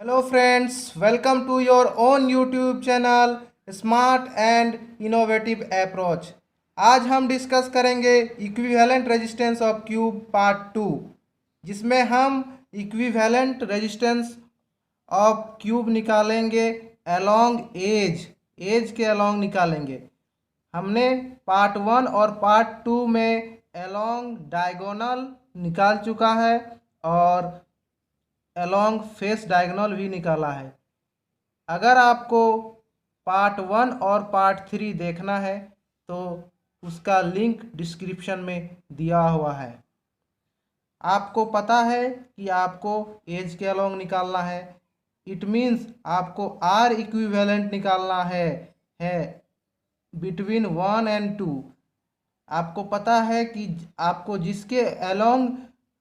Hello friends, welcome to your own YouTube channel Smart and Innovative Approach। आज हम discuss करेंगे equivalent resistance of cube part 2, जिसमें हम equivalent resistance of cube निकालेंगे along as के along निकालेंगे। हमने पार्ट 1 और पार्ट 2 में अलोंग डायगोनल निकाल चुका है और अलोंग फेस डायगोनल भी निकाला है। अगर आपको पार्ट 1 और पार्ट 3 देखना है तो उसका लिंक डिस्क्रिप्शन में दिया हुआ है। आपको पता है कि आपको एज के अलोंग निकालना है, इट मीन्स आपको आर इक्विवेलेंट निकालना है बिटवीन 1 एंड 2। आपको पता है कि आपको जिसके अलोंग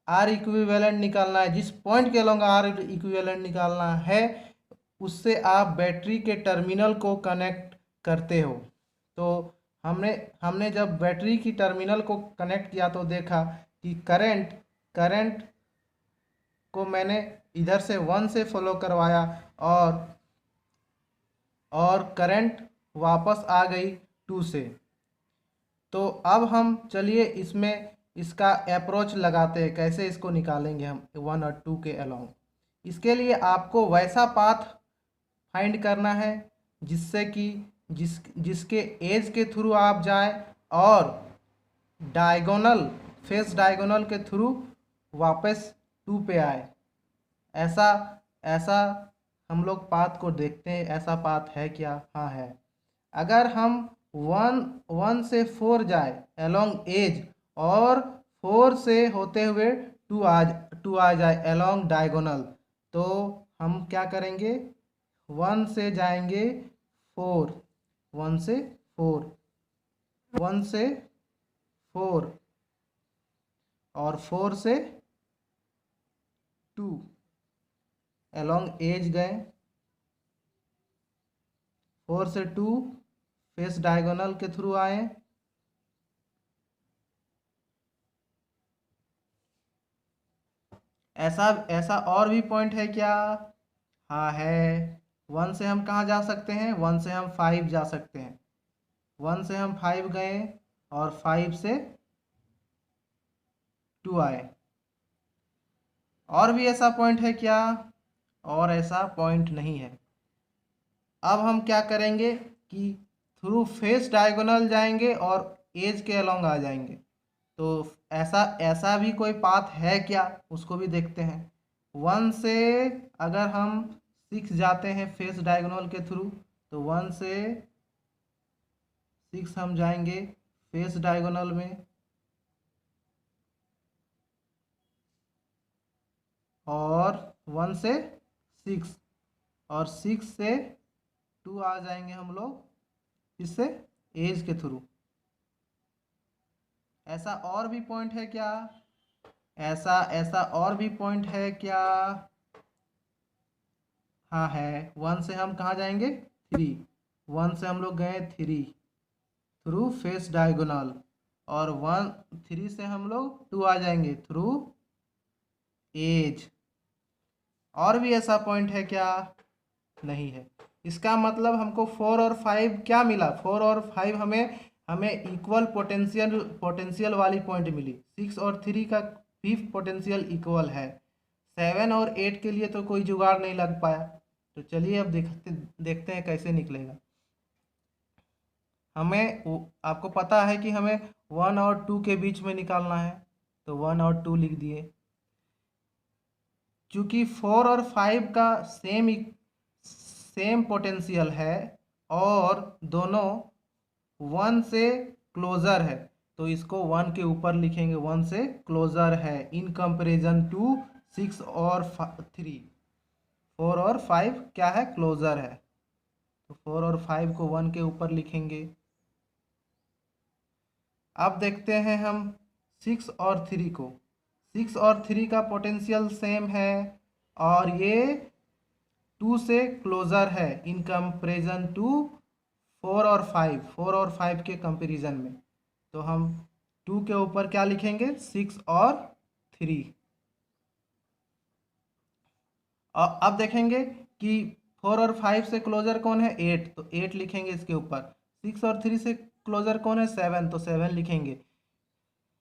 आर इक्विवेलेंट निकालना है, जिस पॉइंट के अलोंग आर इक्विवेलेंट निकालना है, उससे आप बैटरी के टर्मिनल को कनेक्ट करते हो। तो हमने जब बैटरी की टर्मिनल को कनेक्ट किया तो देखा कि करंट को मैंने इधर से 1 से फॉलो करवाया और करंट वापस आ गई 2 से। तो अब हम चलिए इसमें इसका अप्रोच लगाते हैं, कैसे इसको निकालेंगे हम 1 और 2 के अलोंग। इसके लिए आपको वैसा पाथ फाइंड करना है जिससे कि जिसके एज के थ्रू आप जाएं और डायगोनल फेस डायगोनल के थ्रू वापस 2 पे आए। ऐसा ऐसा हम लोग पाथ को देखते हैं, ऐसा पाथ है क्या? हाँ है। अगर हम 1 से 4 जाए अलोंग एज और 4 से होते हुए 2 आ जाए अलोंग डायगोनल, तो हम क्या करेंगे? 1 से जाएंगे 4, 1 से 4, 1 से 4 और 4 से 2 अलोंग एज गए। 4 से 2 फेस डायगोनल के थ्रू आए। ऐसा ऐसा और भी पॉइंट है क्या? हाँ है। 1 से हम कहाँ जा सकते हैं? 1 से हम 5 जा सकते हैं। 1 से हम 5 गए और 5 से 2 आए। और भी ऐसा पॉइंट है क्या? और ऐसा पॉइंट नहीं है। अब हम क्या करेंगे कि थ्रू फेस डायगोनल जाएंगे और एज के अलोंग आ जाएंगे। तो ऐसा ऐसा भी कोई पाथ है क्या, उसको भी देखते हैं। 1 से अगर हम 6 जाते हैं फेस डायगोनल के थ्रू, तो 1 से 6 हम जाएंगे फेस डायगोनल में और 1 से 6 और 6 से 2 आ जाएंगे हम लोग इससे एज के थ्रू। ऐसा और भी पॉइंट है क्या? ऐसा ऐसा और भी पॉइंट है क्या? हाँ है। 1 से हम कहाँ जाएंगे? 3। 1 से हम लोग गए 3 थ्रू फेस डायगोनल और 3 से हम लोग 2 आ जाएंगे थ्रू एज। और भी ऐसा पॉइंट है क्या? नहीं है। इसका मतलब हमको 4 और 5 क्या मिला? 4 और 5 हमें हमें इक्वल पोटेंशियल वाली पॉइंट मिली। 6 और 3 का भी पोटेंशियल इक्वल है। 7 और 8 के लिए तो कोई जुगाड़ नहीं लग पाया। तो चलिए अब देखते हैं कैसे निकलेगा। आपको पता है कि हमें 1 और 2 के बीच में निकालना है, तो 1 और 2 लिख दिए। चूंकि 4 और 5 का सेम पोटेंशियल है और दोनों 1 से क्लोज़र है, तो इसको 1 के ऊपर लिखेंगे। 1 से क्लोज़र है इन कंपेरिजन टू 6 और 3। 4 और 5 क्या है? क्लोज़र है। तो 4 और 5 को 1 के ऊपर लिखेंगे। अब देखते हैं हम 6 और 3 को। 6 और 3 का पोटेंशियल सेम है और ये 2 से क्लोज़र है इन कंपेरिजन टू 4 और 5। 4 और 5 के कंपेरिजन में, तो हम 2 के ऊपर क्या लिखेंगे? 6 और 3। और अब देखेंगे कि 4 और 5 से क्लोजर कौन है, 8, तो 8 लिखेंगे इसके ऊपर। 6 और 3 से क्लोजर कौन है, 7, तो 7 लिखेंगे।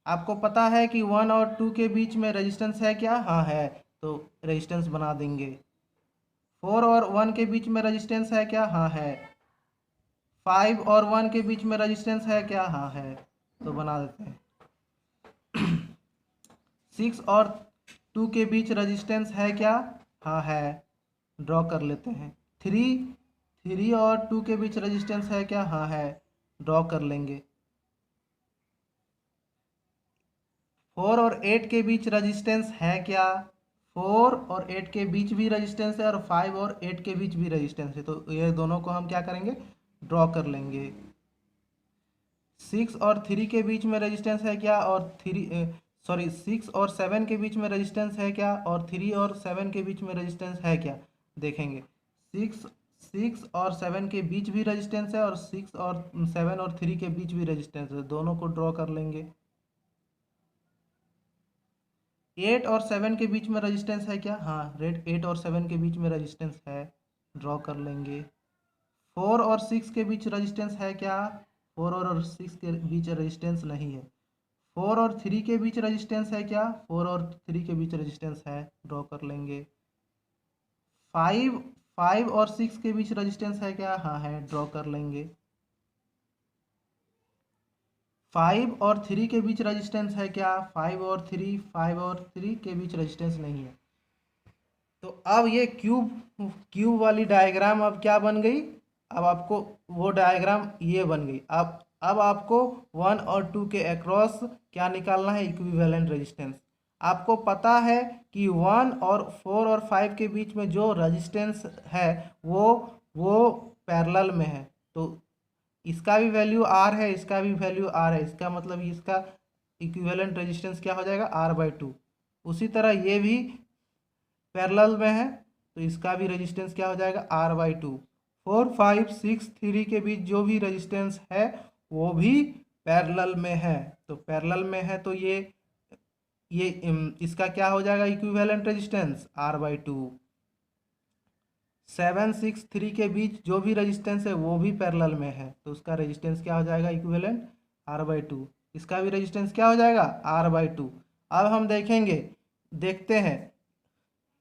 आपको पता है कि 1 और 2 के बीच में रेजिस्टेंस है क्या, हाँ है, तो रेजिस्टेंस बना देंगे। 4 और 1 के बीच में रेजिस्टेंस है क्या, हाँ है। 5 और 1 के बीच में रेजिस्टेंस है क्या, हाँ है, तो बना देते हैं। 6 और 2 के बीच रेजिस्टेंस है क्या, हाँ है, ड्रॉ कर लेते हैं। 3 और 2 के बीच रेजिस्टेंस है क्या, हाँ है, ड्रॉ कर लेंगे। 4 और 8 के बीच रेजिस्टेंस है क्या, 4 और 8 के बीच भी रेजिस्टेंस है और 5 और 8 के बीच भी रेजिस्टेंस है, तो ये दोनों को हम क्या करेंगे, ड्रॉ कर लेंगे। 6 और 3 के बीच में रेजिस्टेंस है क्या, और 6 और 7 के बीच में रेजिस्टेंस है क्या, और 3 और 7 के बीच में रेजिस्टेंस है क्या, देखेंगे। 6 और 7 के बीच भी रेजिस्टेंस है और 6 और 7 और 3 के बीच भी रेजिस्टेंस है, दोनों को ड्रॉ कर लेंगे। 8 और 7 के बीच में रेजिस्टेंस है क्या, हाँ, 8 और 7 के बीच में रेजिस्टेंस है, ड्रॉ कर लेंगे। 4 और 6 के बीच रेजिस्टेंस है क्या, 4 और 6 के बीच रेजिस्टेंस नहीं है। 4 और 3 के बीच रेजिस्टेंस है क्या, 4 और 3 के बीच रेजिस्टेंस है, ड्रॉ कर लेंगे। 5 और 6 के बीच रेजिस्टेंस है क्या, हाँ है, ड्रॉ कर लेंगे। 5 और 3 के बीच रेजिस्टेंस है क्या, 5 और 3 के बीच रेजिस्टेंस नहीं है। तो अब ये क्यूब वाली डायग्राम अब क्या बन गई, अब आपको वो डायग्राम ये बन गई। अब आपको 1 और 2 के अक्रॉस क्या निकालना है, इक्विवेलेंट रेजिस्टेंस। आपको पता है कि 1 और 4 और 5 के बीच में जो रेजिस्टेंस है वो पैरेलल में है, तो इसका भी वैल्यू आर है, इसका भी वैल्यू आर है, इसका मतलब इसका इक्विवेलेंट रेजिस्टेंस क्या हो जाएगा, R/2। उसी तरह ये भी पैरेलल में है, तो इसका भी रेजिस्टेंस क्या हो जाएगा, R/2। 4 5 6 3 के बीच जो भी रेजिस्टेंस है वो भी पैरेलल में है, तो पैरेलल में है तो इसका क्या हो जाएगा, इक्विवेलेंट रेजिस्टेंस R/2। 7 6 3 के बीच जो भी रेजिस्टेंस है वो भी पैरेलल में है, तो उसका रेजिस्टेंस क्या हो जाएगा, इक्विवेलेंट R/2। इसका भी रेजिस्टेंस क्या हो जाएगा, R/2। अब हम देखते हैं,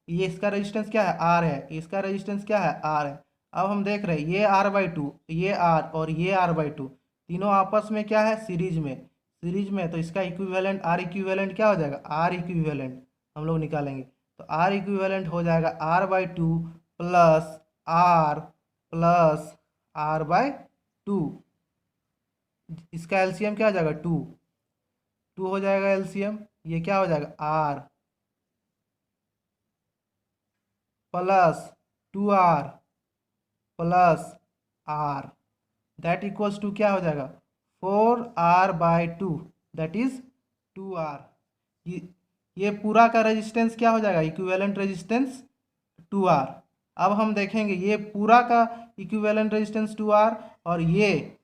ये इसका रेजिस्टेंस क्या है, आर है, इसका रेजिस्टेंस क्या है, आर है। अब हम देख रहे हैं ये R/2, ये आर और ये R/2 तीनों आपस में क्या है, सीरीज में, तो इसका इक्विवेलेंट R इक्विवेलेंट क्या हो जाएगा, R इक्विवेलेंट हम लोग निकालेंगे, तो R इक्विवेलेंट हो जाएगा R/2 प्लस R/2। इसका एलसीएम क्या हो जाएगा, 2 हो जाएगा एलसीएम, ये क्या हो जाएगा, R plus 2R plus R, that equals to क्या हो जाएगा, 4R/2, दैट इज 2R। ये पूरा का रेजिस्टेंस क्या हो जाएगा, इक्विवेलेंट रेजिस्टेंस 2R। अब हम देखेंगे ये पूरा का इक्विवेलेंट रेजिस्टेंस 2R और ये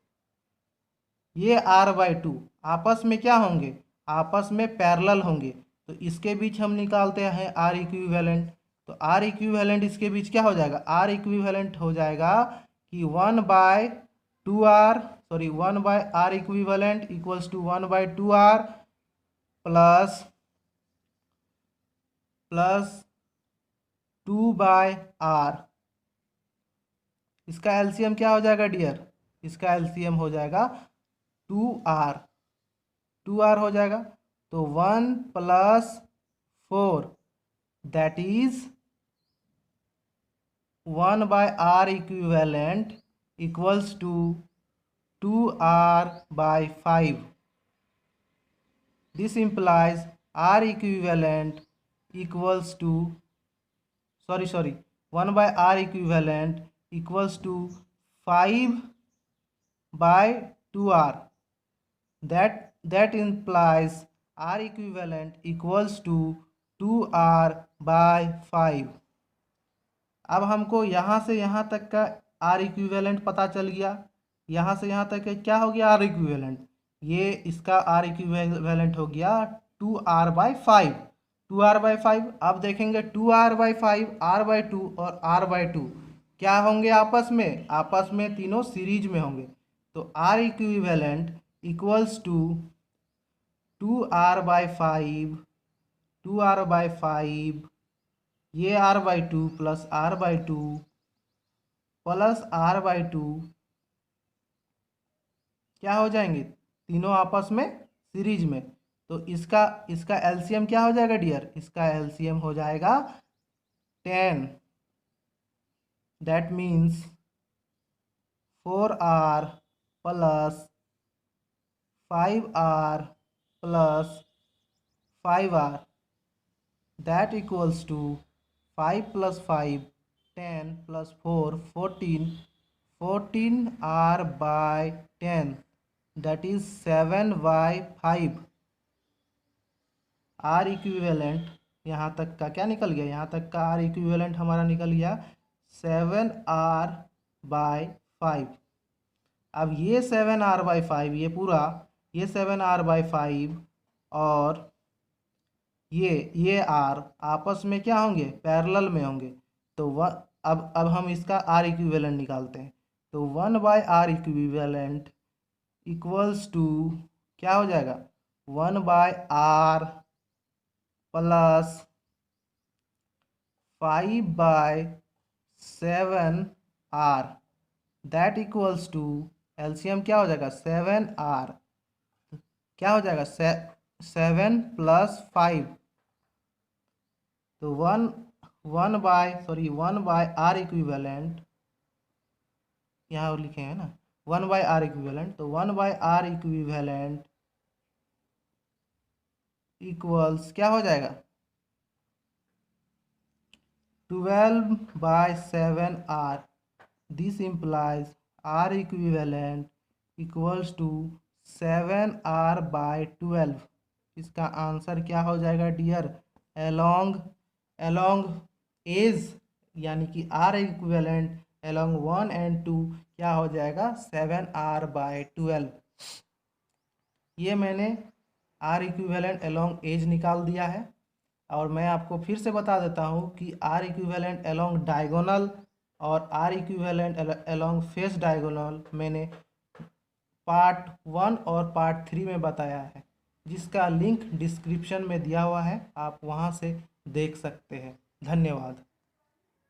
R/2 आपस में क्या होंगे, आपस में पैरेलल होंगे, तो इसके बीच हम निकालते हैं R इक्विवेलेंट, तो R इक्विवेलेंट इसके बीच क्या हो जाएगा, R इक्विवेलेंट हो जाएगा कि 1/R equivalent equals to 1/2R plus 2/R। इसका एलसीएम क्या हो जाएगा डियर, इसका एलसीएम हो जाएगा 2R हो जाएगा, तो 1 + 4 that is 1/R equivalent equals to 2R/5। This implies R equivalent equals to 1/R equivalent equals to 5/2R. That implies R equivalent equals to 2R/5। अब हमको यहाँ से यहाँ तक का R इक्विवेलेंट पता चल गया, यहाँ से यहाँ तक क्या हो गया, R इक्विवेलेंट, ये इसका R इक्विवेलेंट हो गया 2R/5। 2r/5। अब देखेंगे 2r/5, r/2 और r/2 क्या होंगे आपस में? आपस में तीनों सीरीज में होंगे। तो r equivalent equals to 2r/5, 2r/5, ये r/2 plus r/2 plus r/2 क्या हो जाएंगे? तीनों आपस में सीरीज में। तो इसका इसका एलसीएम क्या हो जाएगा डियर? इसका एलसीएम हो जाएगा 10। That means 4r plus 5r plus 5r that equals to 5 plus 5 10 plus 4 14, 14r/10 that is 7/5। R equivalent यहाँ तक का क्या निकल गया? यहाँ तक का आर इक्विवेलेंट हमारा निकल गया 7r/5। अब ये 7r/5 ये पूरा, ये 7r/5 और ये आर आपस में क्या होंगे? पैरेलल में होंगे। तो अब हम इसका आर इक्विवेलेंट निकालते हैं। तो 1/r इक्विवेलेंट इक्वल्स टू क्या हो जाएगा? 1/r plus 5/7r that equals to LCM क्या हो जाएगा? 7r क्या हो जाएगा? 7 प्लस 5। तो 1/r इक्विवेलेंट यहाँ लिखे हैं ना, 1/r इक्विवेलेंट। तो 1/r इक्विवेलेंट इक्वल्स क्या हो जाएगा? 12/7r। This implies r equivalent equals to 7r/12। इसका आंसर क्या हो जाएगा डियर? एलोंग एज यानी कि r इक्विवेलेंट एलोंग 1 and 2 क्या हो जाएगा? 7r/12। ये मैंने r इक्विवेलेंट एलोंग एज निकाल दिया है। और मैं आपको फिर से बता देता हूँ कि r इक्विवेलेंट एलोंग डायगोनल और r equivalent along face diagonal मैंने पार्ट 1 और पार्ट 3 में बताया है, जिसका लिंक डिस्क्रिप्शन में दिया हुआ है, आप वहाँ से देख सकते हैं। धन्यवाद।